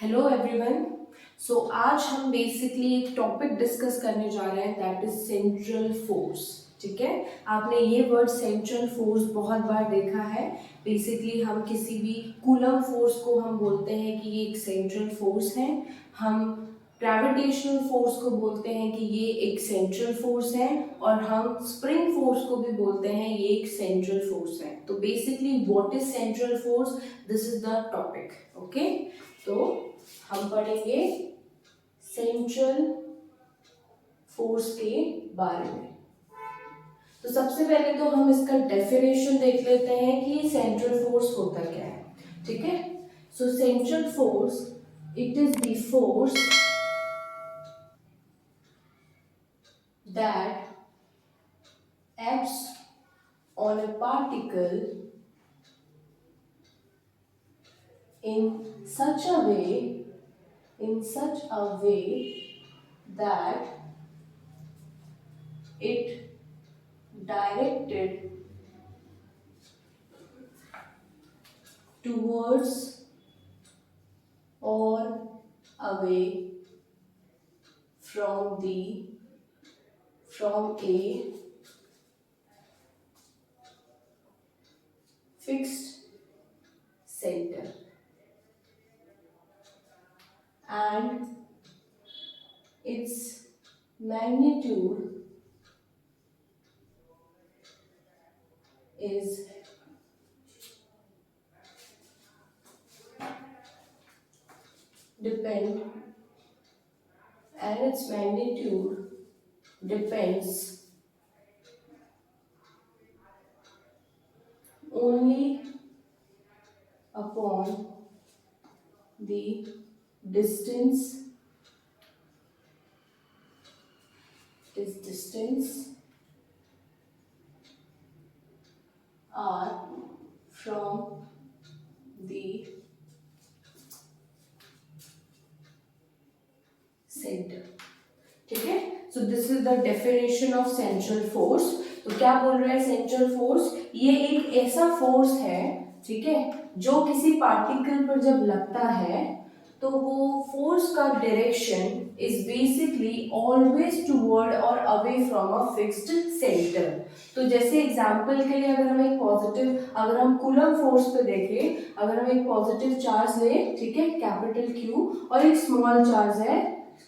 Hello everyone. सो आज हम basically एक टॉपिक डिस्कस करने जा रहे हैं दैट इज सेंट्रल फोर्स। ठीक है, आपने ये वर्ड सेंट्रल फोर्स बहुत बार देखा है। बेसिकली हम किसी भी कूलम फोर्स को हम बोलते हैं कि ये एक सेंट्रल फोर्स है। हम ग्रेविटेशनल फोर्स को बोलते हैं कि ये एक सेंट्रल फोर्स है, और हम स्प्रिंग फोर्स को भी बोलते हैं ये एक सेंट्रल फोर्स है। तो basically what is central force, this is the topic. Okay, तो हम पढ़ेंगे सेंट्रल फोर्स के बारे में। तो सबसे पहले तो हम इसका डेफिनेशन देख लेते हैं कि ये सेंट्रल फोर्स होता क्या है। ठीक है, सो central force it is the force that acts on a particle in such a way that it directed towards or away from a fixed center, and its magnitude is depends only upon the distance r from the center। ठीक है, सो this is the definition of central force. तो क्या बोल रहा है central force, ये एक ऐसा फोर्स है, ठीक है, जो किसी पार्टिकल पर जब लगता है तो वो फोर्स का direction is basically always toward और away from a fixed center. तो जैसे एग्जांपल के लिए अगर हम कूलम फोर्स पे देखें, अगर हम एक पॉजिटिव चार्ज लें, ठीक है, कैपिटल क्यू, और एक स्मॉल चार्ज है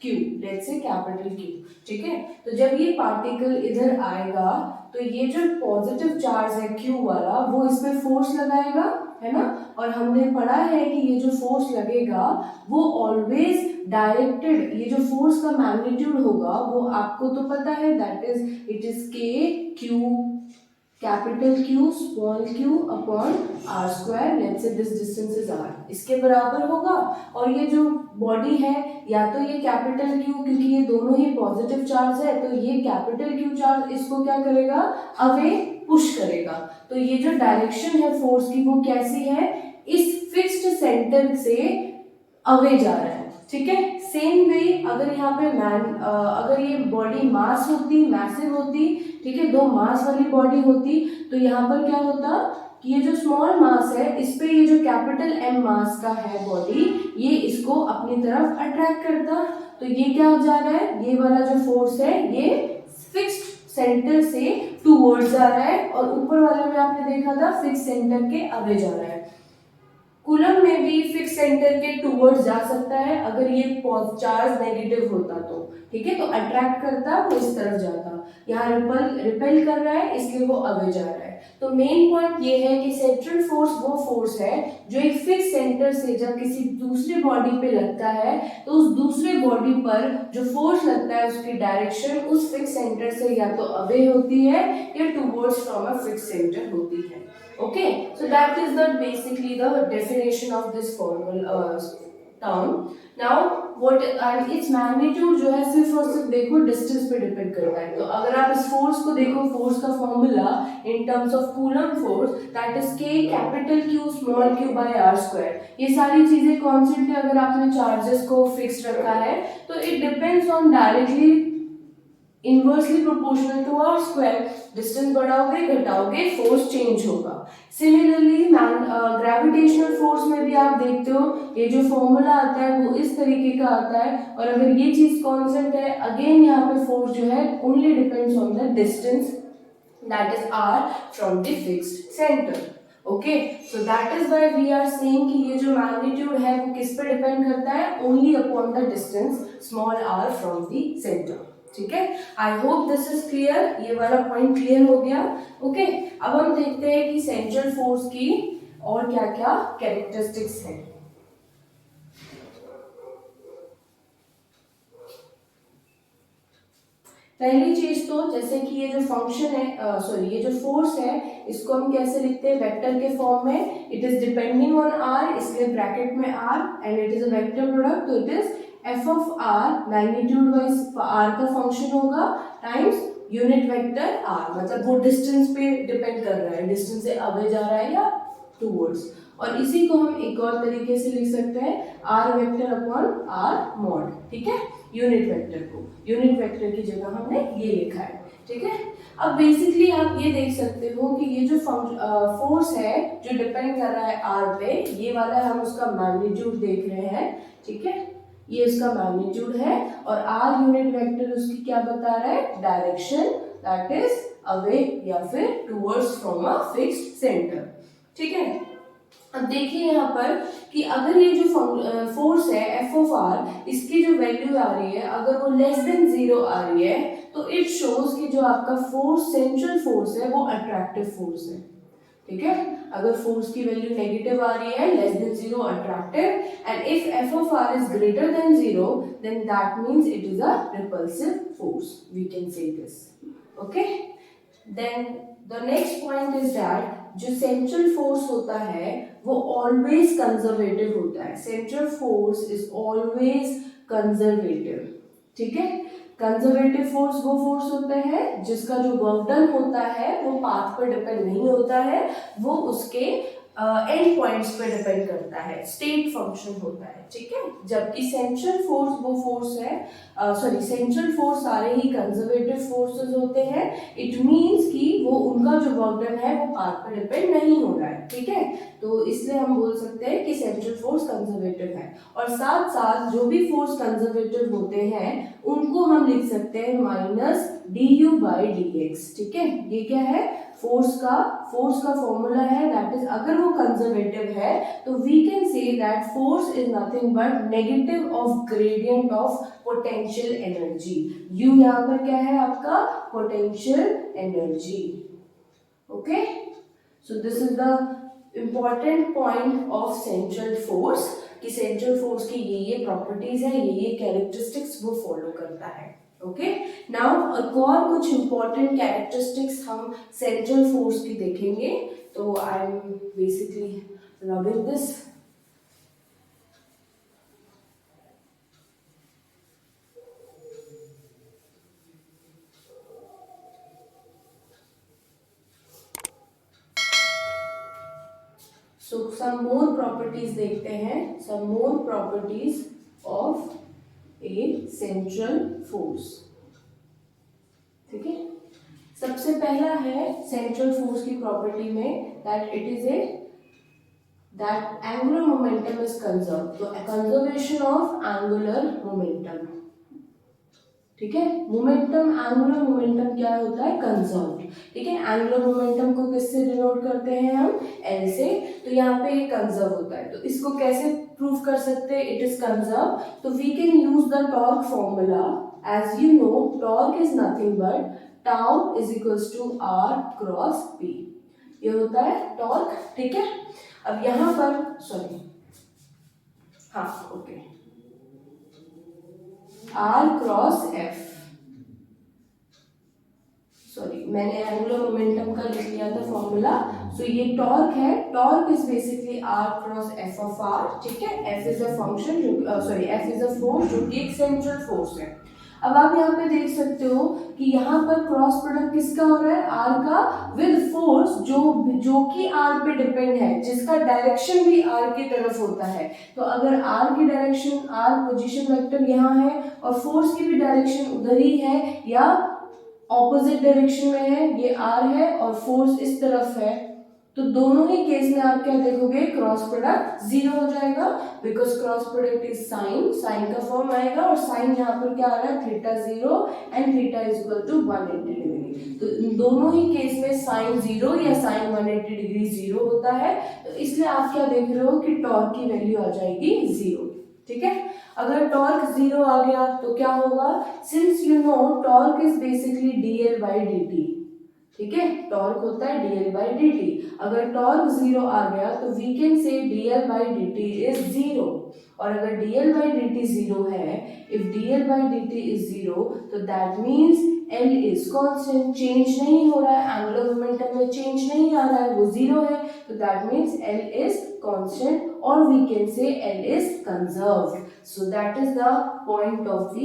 Q, let's say capital Q। ठीक है, तो जब ये पार्टिकल इधर आएगा तो ये जो पॉजिटिव चार्ज है Q वाला वो इस पे फोर्स लगाएगा, है ना। और हमने पढ़ा है कि ये जो फोर्स लगेगा वो ऑलवेज डायरेक्टेड, ये जो फोर्स का मैग्नीट्यूड होगा वो आपको तो पता है, that is it is K Q capital Q small q upon r square, let's say this distance is r, इसके बराबर होगा। और ये जो बॉडी है, या तो ये कैपिटल Q, क्योंकि ये दोनों ही पॉजिटिव चार्ज है, तो ये कैपिटल Q चार्ज इसको क्या करेगा, अवे पुश करेगा। तो ये जो डायरेक्शन है फोर्स की वो कैसी है, इस फिक्स्ड सेंटर से अवे जा रहा है। ठीक है, सेम वे अगर यहाँ पे अगर ये बॉडी मास होती, मैसिव होती, ठीक है, दो मास वाली बॉडी होती, तो यहाँ पर क्या होता कि ये जो स्मॉल मास है इस पे ये जो कैपिटल M मास का है बॉडी, ये इसको अपनी तरफ अट्रैक्ट करता। तो ये क्या हो जा रहा है, ये वाला जो फोर्स है ये फिक्स्ड सेंटर से टूवर्ड्स जा रहा है, और ऊपर वाले में आपने देखा था फिक्स सेंटर के अवे जा रहा है। कूलम में भी फिक्स सेंटर के टूवर्ड्स जा सकता है अगर ये चार्ज नेगेटिव होता तो, ठीक है, तो अट्रैक्ट करता वो इस तरफ जाता, यहाँ रिपेल कर रहा है इसलिए वो अवे जा रहा है। तो मेन पॉइंट ये है कि सेंट्रल फोर्स वो फोर्स है जो एक फिक्स सेंटर से जब किसी दूसरे बॉडी पे लगता है तो उस दूसरे बॉडी पर जो फोर्स लगता है उसकी डायरेक्शन उस फिक्स सेंटर से या तो अवे होती है या towards from a fix centre होती है। Okay, so that is basically the definition of this term. Now what and its magnitude जो है सिर्फ और सिर्फ देखो डिस्टेंस पे डिपेंड करता है। तो अगर आप इस फोर्स को देखो, फोर्स का formula in terms of Coulomb force that is K capital Q small q by r square. ये सारी चीजें कांस्टेंट है अगर आपने चार्जेस को फिक्स रखा है, तो it depends on directly inversely proportional to r square. Distance बढ़ाओगे घटाओगे फोर्स चेंज होगा। सिमिलरली ग्रेविटेशनल फोर्स में भी आप देखते हो ये जो फॉर्मूला आता है वो इस तरीके का आता है, और अगर ये चीज कांस्टेंट है, अगेन यहाँ पे फोर्स जो है only depends on the distance that is r from the fixed center. Okay, so that is why we are saying कि ये जो magnitude है वो किस पे डिपेंड करता है, only upon the distance small r from the center. ठीक है, I hope this is clear, ये वाला पॉइंट क्लियर हो गया. ओके, अब हम देखते हैं कि सेंट्रल फोर्स की और क्या क्या कैरेक्टरिस्टिक्स हैं. पहली चीज तो जैसे कि ये जो फंक्शन है, सॉरी ये जो फोर्स है, इसको हम कैसे लिखते हैं, वेक्टर के फॉर्म में. It is depending on r, इसलिए ब्रैकेट में r, and it is a vector product, तो it is f of r magnitude wise r का फंक्शन होगा टाइम्स यूनिट वेक्टर r, मतलब वो डिस्टेंस पे डिपेंड कर रहा है, डिस्टेंस से अवे जा रहा है या टूवर्ड्स. और इसी को हम एक और तरीके से लिख सकते हैं r vector upon r mod. ठीक है, यूनिट वेक्टर को, यूनिट वेक्टर की जगह हमने ये लिखा है. ठीक है, अब बेसिकली आप ये देख सकते हो कि ये जो फोर्स है जो डिपेंड कर रहा है r पे, ये वाला हम उसका मैग्नीट्यूड देख रहे हैं. ठीक है, ये उसका मैग्नीट्यूड है, और r यूनिट वेक्टर उसकी क्या बता रहा है, डायरेक्शन, दैट इज अवे या फिर towards from a fixed centre. ठीक है, अब देखिए यहाँ पर कि अगर ये जो फोर्स है एफ ऑफ आर, इसकी जो वैल्यू आ रही है अगर वो लेस देन 0 आ रही है, तो इट शोज कि जो आपका फोर्स, सेंट्रल फोर्स है, वो अट्रैक्टिव फोर्स है. ठीक है, अगर फोर्स की वैल्यू नेगेटिव आ रही है, less than 0 attractive, and if F of R is greater than 0, then that means it is a repulsive force, we can say this. Okay, then the next point is that जो central force होता है वो always conservative होता है. Central force is always conservative. ठीक है, conservative force वो force होता है जिसका जो वर्क डन होता है वो पाथ पर डिपेंड नहीं होता है, वो उसके एंड पॉइंट्स पे डिपेंड करता है, स्टेट फंक्शन होता है. ठीक है, जबकि सेंट्रल फोर्स वो फोर्स है, सॉरी सेंट्रल फोर्स सारे ही कंजर्वेटिव फोर्सेस होते हैं. इट मींस कि वो उनका जो वर्क डन है वो पाथ पर डिपेंड नहीं हो रहा है. ठीक है, तो इसलिए हम बोल सकते हैं कि सेंट्रल फोर्स कंजर्वेटिव है. और साथ साथ जो भी फोर्स कंजर्वेटिव होते हैं उनको हम लिख सकते हैं माइनस du बाई dx. ठीक है, ये क्या है, फोर्स का फॉर्मूला है, दैट इज अगर वो कंजर्वेटिव है तो we can say that force is nothing but negative of gradient of potential energy. u यहाँ पर क्या है आपका, potential energy. Okay, so this is the important point of central force, कि सेंट्रल फोर्स की ये प्रॉपर्टीज है, ये कैरेक्टरिस्टिक्स वो फॉलो करता है. ओके, नाउ एक और कुछ इंपॉर्टेंट कैरेक्टरिस्टिक्स हम सेंट्रल फोर्स की देखेंगे. तो I am basically rubbing this. So some more properties देखते हैं, some more properties of a central force. ठीक है, सबसे पहला है सेंट्रल फोर्स की प्रॉपर्टी में that it is that angular momentum is conserve. तो कंजर्वेशन ऑफ एंगुलर मोमेंटम. ठीक है, मोमेंटम, एंगुलर मोमेंटम क्या होता है, कंजर्व. ठीक है, एंगुलर मोमेंटम को किससे डिनोट करते हैं हम, एल से. तो यहाँ पे ये कंजर्व होता है, तो इसको कैसे प्रूव कर सकते हैं, इट इज कंजर्व. तो we can use the torque formula. As you know, torque is nothing but tau is equals to R cross P. ये होता है टॉर्क. ठीक है, अब यहाँ पर सॉरी, हाँ okay, R cross F, sorry मैंने एंगुलर मोमेंटम का लिख लिया था फॉर्मूला. सो ये टॉर्क है, torque is basically R cross F of R. ठीक है, F is a function, sorry F is a force जो कि एक सेंट्रल फोर्स है. अब आप यहाँ पे देख सकते हो कि यहाँ पर क्रॉस प्रोडक्ट किसका हो रहा है, आर का विद फोर्स जो कि आर पे डिपेंड है, जिसका डायरेक्शन भी आर की तरफ होता है. तो अगर आर की डायरेक्शन, आर पोजीशन वेक्टर यहाँ है और फोर्स की भी डायरेक्शन उधर ही है या ऑपोजिट डायरेक्शन में है, ये आर है और फोर्स इस तरफ है, तो दोनों ही केस में आप क्या देखोगे, क्रॉस प्रोडक्ट जीरो हो जाएगा, because cross product is sine, sine का फॉर्म आएगा और साइन यहाँ पर क्या आ रहा है, theta zero and theta is equal to 180 degree. तो इन दोनों ही केस में साइन जीरो या साइन 180 डिग्री जीरो होता है, तो इसलिए आप क्या देख रहे हो कि टॉर्क की वैल्यू आ जाएगी जीरो। ठीक है, अगर टॉर्क जीरो आ गया तो क्या होगा, since you know torque is basically dl by dt, ठीक है, टॉर्क होता है dl by dt। अगर टॉर्क जीरो आ गया तो we can say dl by dt is zero, और अगर dl by dt जीरो है, if dl by dt is zero, तो that means L is constant, change नहीं हो रहा है, एंगुलर मोमेंटम में चेंज नहीं आ रहा है, वो जीरो है, तो that means L is constant, और we can say L is conserved. So that is the point of the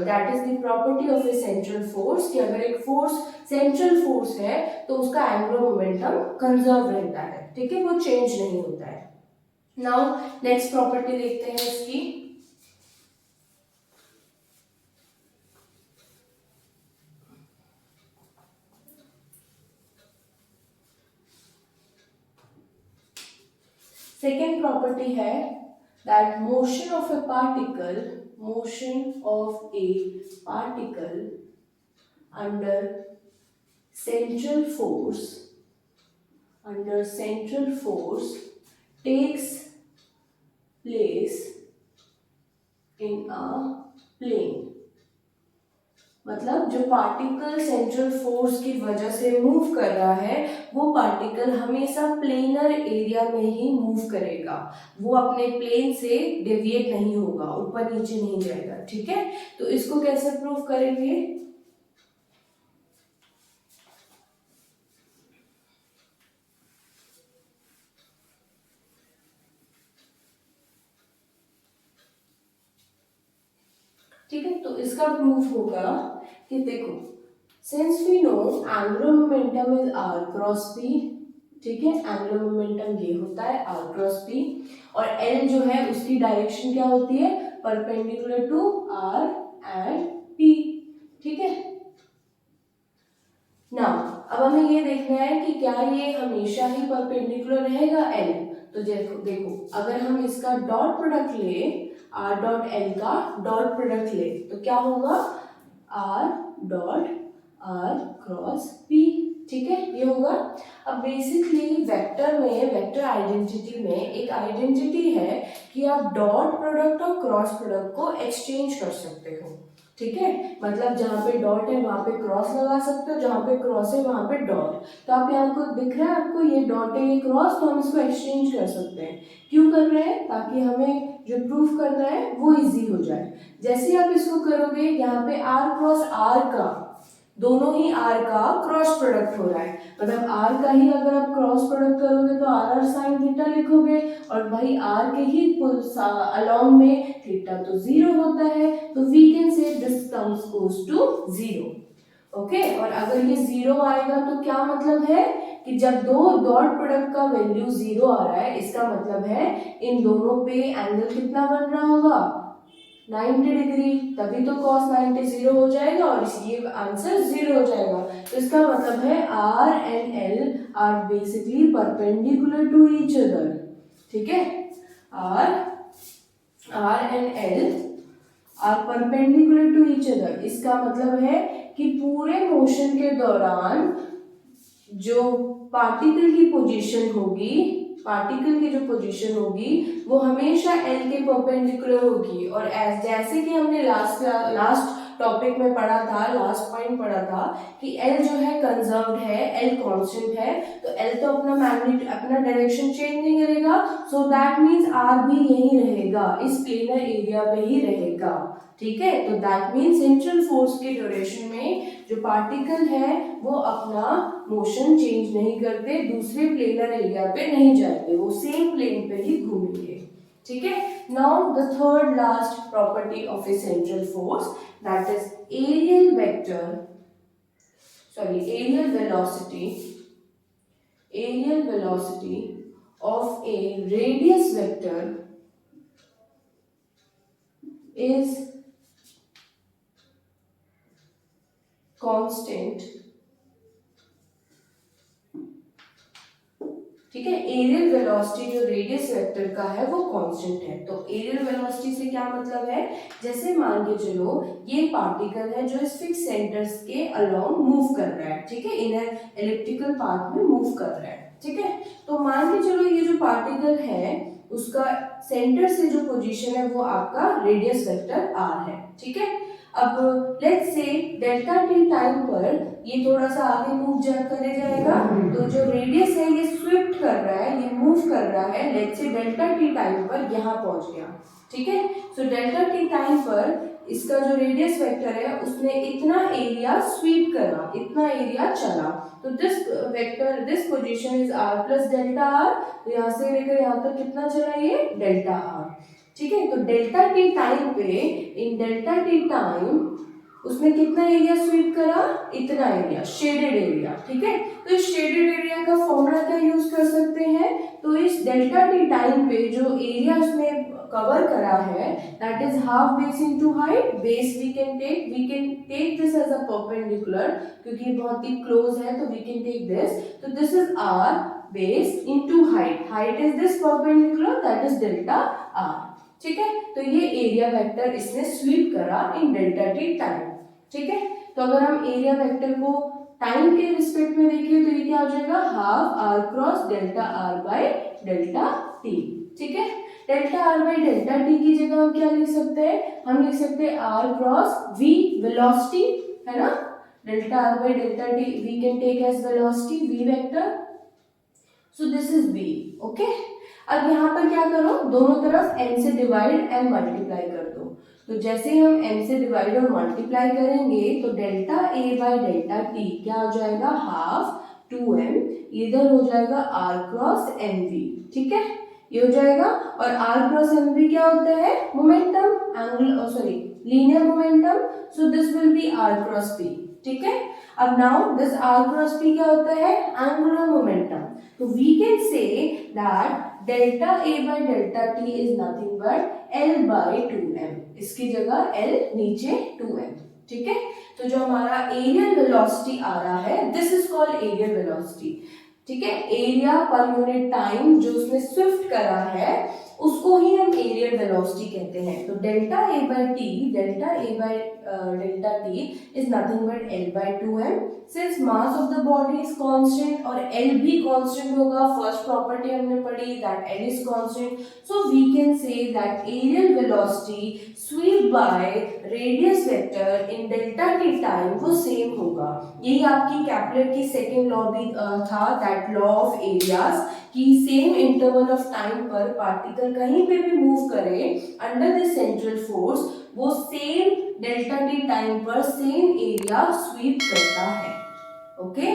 that is the property of a central force, कि अगर एक फोर्स सेंट्रल फोर्स है तो उसका एंगुलर मोमेंटम कंजर्व रहता है, ठीक है, वो चेंज नहीं होता है। नाउ नेक्स्ट प्रॉपर्टी देखते हैं इसकी। सेकेंड प्रॉपर्टी है that motion of A particle, motion of A particle under central force, under central force takes place in a plane। मतलब जो पार्टिकल सेंट्रल फोर्स की वजह से मूव कर रहा है, वो पार्टिकल हमेशा प्लेनर एरिया में ही मूव करेगा, वो अपने प्लेन से डेविएट नहीं होगा, ऊपर नीचे नहीं जाएगा। ठीक है, तो इसको कैसे प्रूव करेंगे, ठीक है, तो इसका प्रूफ होगा कि देखो, since we know angular momentum is R cross P, ठीक है, एंगुलर मोमेंटम ये होता है आर क्रॉस पी, और एल जो है उसकी डायरेक्शन क्या होती है, perpendicular to R and P. ठीक है, नाउ अब हमें ये देखना है कि क्या ये हमेशा ही परपेंडिकुलर रहेगा एल। तो देखो देखो, अगर हम इसका डॉट प्रोडक्ट ले, आर डॉट एल का डॉट प्रोडक्ट ले, तो क्या होगा, R dot are cross P. ठीक है, ये होगा। अब बेसिकली वेक्टर में, वेक्टर आइडेंटिटी में एक आइडेंटिटी है कि आप डॉट प्रोडक्ट और क्रॉस प्रोडक्ट को एक्सचेंज कर सकते हो। ठीक है, मतलब जहाँ पे डॉट है वहां पे क्रॉस लगा सकते हो, जहाँ पे क्रॉस है वहां पे डॉट। तो आप यहाँ को दिख रहा है आपको, ये डॉट है ये क्रॉस, तो हम इसको एक्सचेंज कर सकते हैं। क्यों कर रहे हैं, ताकि हमें जो प्रूफ करना है वो इजी हो जाए। जैसे आप इसको करोगे, यहाँ पे आर क्रॉस आर का, दोनों ही आर का क्रॉस प्रोडक्ट हो रहा है, मतलब आर का ही अगर आप क्रॉस प्रोडक्ट करोगे तो आर आर साइन थीटा लिखोगे, और भाई आर के ही अलॉन्ग में थीटा तो जीरो होता है, तो we can say this terms goes to zero. Okay, और अगर ये जीरो आएगा तो क्या मतलब है कि जब दो डॉट प्रोडक्ट का वैल्यू जीरो आ रहा है, इसका मतलब है इन दोनों पे एंगल कितना बन रहा होगा, 90 डिग्री, तभी तो cos 90 जीरो हो जाएगा और इसलिए आंसर जीरो हो जाएगा। तो इसका मतलब है R and L are basically perpendicular to each other. ठीक है, R and L are perpendicular to each other. इसका मतलब है कि पूरे मोशन के दौरान जो पार्टिकल की पोजीशन होगी, पार्टिकल की जो पोजीशन होगी वो हमेशा एल के परपेंडिकुलर होगी। और जैसे कि हमने लास्ट टॉपिक में पढ़ा था, लास्ट पॉइंट पढ़ा था कि एल जो है कंजर्व्ड है, एल कांस्टेंट है, तो एल तो अपना मैग्नेट अपना डायरेक्शन चेंज नहीं करेगा, सो दैट मींस आर भी यही रहेगा, इस प्लेनर एरिया पे ही रहेगा। ठीक है, तो दैट मींस सेंट्रल फोर्स के ड्यूरेशन में जो पार्टिकल है वो अपना मोशन चेंज नहीं करते, दूसरे प्लेनर एरिया पे नहीं जाएंगे, वो सेम प्लेन पे ही घूमेंगे। ठीक है, now the third last property of a central force, that is areal vector, sorry areal velocity of a radius vector is constant ठीक है। एरियल वेलोसिटी जो रेडियस वेक्टर का है वो कांस्टेंट है। तो एरियल वेलोसिटी से क्या मतलब है, जैसे मान के चलो ये पार्टिकल है जो इस फिक्स सेंटर्स के अलोंग मूव कर रहा है, ठीक है, इन एन एलिप्टिकल पाथ में मूव कर रहा है, ठीक है। तो मान के चलो ये जो पार्टिकल है उसका सेंटर से जो पोजीशन है वो आपका रेडियस वेक्टर आर है, ठीक है। अब let's say delta T time पर ये थोड़ा सा आगे मूव करे जाएगा, तो जो रेडियस है ये स्विफ्ट कर रहा है, ये मूव कर रहा है, let's say delta T time पर यहाँ पहुंच गया, ठीक है। सो डेल्टा टी टाइम पर इसका जो रेडियस वेक्टर है उसने इतना एरिया स्वीप करा, इतना एरिया चला, तो this vector this position is R plus delta R. तो यहाँ से लेकर यहाँ तक कितना चला ये डेल्टा आर, ठीक है। तो डेल्टा टी टाइम पे इन डेल्टा टी टाइम उसने कितना एरिया स्वीप करा, इतना एरिया, शेडेड एरिया, ठीक है। तो इस शेडेड एरिया का फॉर्मूला क्या यूज कर सकते हैं, तो इस डेल्टा टी टाइम पे जो एरिया उसने कवर करा है that is half base into height. Base we can take this as a perpendicular, क्योंकि ये बहुत ही क्लोज है तो वी कैन टेक दिस। तो this is R base into height, height is this perpendicular that is delta R, ठीक है। तो ये एरिया वेक्टर इसने स्वीप करा इन डेल्टा टी टाइम, ठीक है। तो अगर हम एरिया वेक्टर को टाइम के रिस्पेक्ट में देखिए तो ये क्या हो जाएगा, half R cross delta R by delta T, ठीक है। Delta R by delta T की जगह हम क्या लिख सकते हैं, हम लिख सकते हैं आर क्रॉस वी, वेलोसिटी है ना, delta R by delta T we can take as velocity V vector. So this is V, okay. अब यहाँ पर क्या करो, दोनों तरफ m से डिवाइड m मल्टीप्लाई कर दो। तो जैसे ही हम m से डिवाइड और मल्टीप्लाई करेंगे तो delta a by delta t क्या हो जाएगा, हाफ 2m, इधर हो जाएगा r क्रॉस mv, ठीक है, ये हो जाएगा। और r क्रॉस mv क्या होता है, momentum, angular sorry linear momentum. So this will be r cross p, ठीक है। अब now this r cross p क्या होता है, एंगुलर मोमेंटम। तो we can say that delta a by delta t is nothing but l by 2m, इसकी जगह l नीचे 2m, ठीक है। तो जो हमारा एरियल वेलोसिटी आ रहा है this is called areal velocity, ठीक है। एरिया पर यूनिट टाइम जो उसने स्विफ्ट करा है उसको ही हम एरियल वेलोसिटी कहते हैं। तो delta a by t, delta a by delta t is nothing but l by 2m। Since mass of the body is constant और l भी कांस्टेंट होगा, फर्स्ट प्रॉपर्टी हमने पढ़ी that l is constant, so we can say that areal velocity sweep by radius vector in delta t time वो same होगा। यही आपकी Kepler की सेकंड लॉ भी था, दैट लॉ ऑफ एरियाज, कि सेम इंटरवल ऑफ टाइम पर particle कहीं पे भी मूव करे अंडर द सेंट्रल फोर्स वो सेम डेल्टा टी टाइम पर सेम एरिया स्वीप करता है, okay.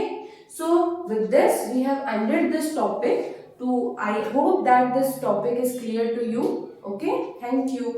So with this we have ended this topic. To I hope that this topic is clear to you, okay, thank you.